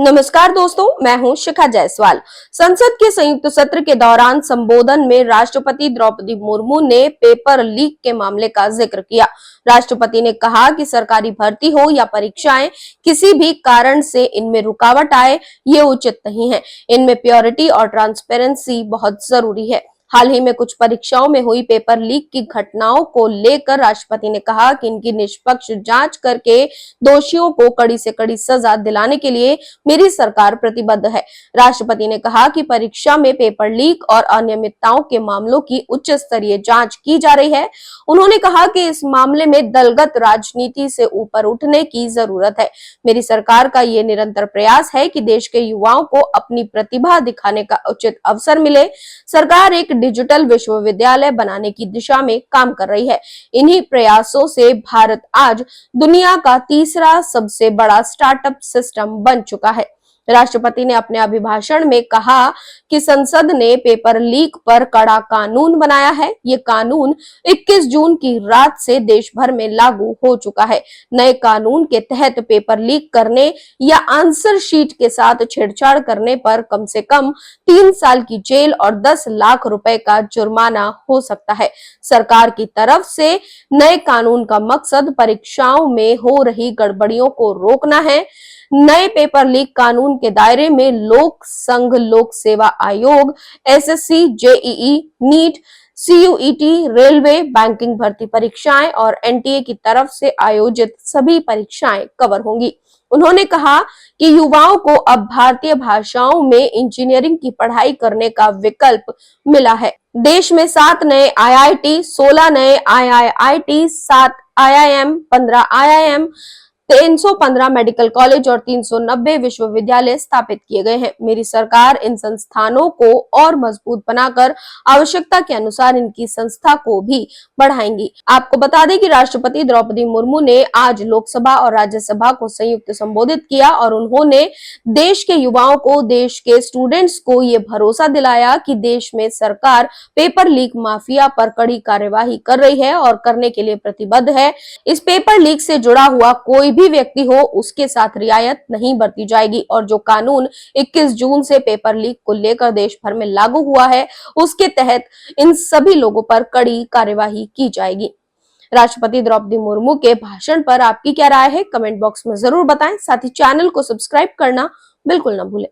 नमस्कार दोस्तों, मैं हूं शिखा जायसवाल। संसद के संयुक्त सत्र के दौरान संबोधन में राष्ट्रपति द्रौपदी मुर्मू ने पेपर लीक के मामले का जिक्र किया। राष्ट्रपति ने कहा कि सरकारी भर्ती हो या परीक्षाएं, किसी भी कारण से इनमें रुकावट आए, ये उचित नहीं है। इनमें प्योरिटी और ट्रांसपेरेंसी बहुत जरूरी है। हाल ही में कुछ परीक्षाओं में हुई पेपर लीक की घटनाओं को लेकर राष्ट्रपति ने कहा कि इनकी निष्पक्ष जांच करके दोषियों को कड़ी से कड़ी सजा दिलाने के लिए मेरी सरकार प्रतिबद्ध है। राष्ट्रपति ने कहा कि परीक्षा में पेपर लीक और अनियमितताओं के मामलों की उच्च स्तरीय जांच की जा रही है। उन्होंने कहा कि इस मामले में दलगत राजनीति से ऊपर उठने की जरूरत है। मेरी सरकार का ये निरंतर प्रयास है कि देश के युवाओं को अपनी प्रतिभा दिखाने का उचित अवसर मिले। सरकार एक डिजिटल विश्वविद्यालय बनाने की दिशा में काम कर रही है। इन्हीं प्रयासों से भारत आज दुनिया का तीसरा सबसे बड़ा स्टार्टअप सिस्टम बन चुका है। राष्ट्रपति ने अपने अभिभाषण में कहा कि संसद ने पेपर लीक पर कड़ा कानून बनाया है। ये कानून 21 जून की रात से देश भर में लागू हो चुका है। नए कानून के तहत पेपर लीक करने या आंसर शीट के साथ छेड़छाड़ करने पर कम से कम 3 साल की जेल और 10 लाख रुपए का जुर्माना हो सकता है। सरकार की तरफ से नए कानून का मकसद परीक्षाओं में हो रही गड़बड़ियों को रोकना है। नए पेपर लीक कानून के दायरे में लोक संघ लोक सेवा आयोग, SSC, JEE, NEET, CUET, railway, banking भर्ती परीक्षाएं और एनटीए की तरफ से आयोजित सभी परीक्षाएं कवर होंगी। उन्होंने कहा कि युवाओं को अब भारतीय भाषाओं में इंजीनियरिंग की पढ़ाई करने का विकल्प मिला है। देश में 7 नए आईआईटी, 16 नए IIIT, 7 IIM, 15 IIM, 315 medical college और 390 विश्वविद्यालय स्थापित किए गए हैं। मेरी सरकार इन संस्थानों को और मजबूत बनाकर आवश्यकता के अनुसार इनकी संस्था को भी बढ़ाएंगी। आपको बता दें कि राष्ट्रपति द्रौपदी मुर्मू ने आज लोकसभा और राज्यसभा को संयुक्त संबोधित किया और उन्होंने देश के युवाओं को, देश के स्टूडेंट्स को ये भरोसा दिलाया कि देश में सरकार पेपर लीक माफिया पर कड़ी कार्यवाही कर रही है और करने के लिए प्रतिबद्ध है। इस पेपर लीक से जुड़ा हुआ कोई भी व्यक्ति हो, उसके साथ रियायत नहीं बरती जाएगी और जो कानून 21 जून से पेपर लीक को लेकर देश भर में लागू हुआ है, उसके तहत इन सभी लोगों पर कड़ी कार्यवाही की जाएगी। राष्ट्रपति द्रौपदी मुर्मू के भाषण पर आपकी क्या राय है, कमेंट बॉक्स में जरूर बताएं। साथ ही चैनल को सब्सक्राइब करना बिल्कुल न भूलें।